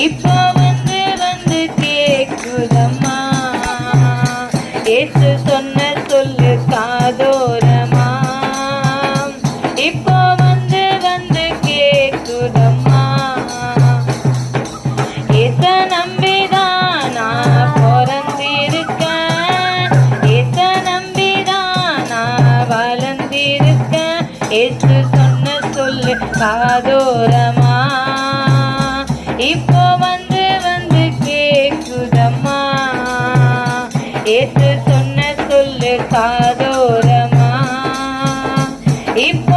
இப்போ வந்து வந்து கேக்குதம்மா, ஏசு சொன்ன சொல்லு காதோரமா. இப்போ வந்து வந்து கேக்குதம்மா, ஏச நம்பிதான் நான் பிறந்திருக்கேன், ஏச நம்பிதான் நான் வளர்ந்திருக்கேன். ஏசு சொன்ன சொல்லு காதோரமா, இப்போ வந்து வந்து கேக்குதம்மா, ஏசு சொன்ன சொல்லு காதோரமா. இப்போ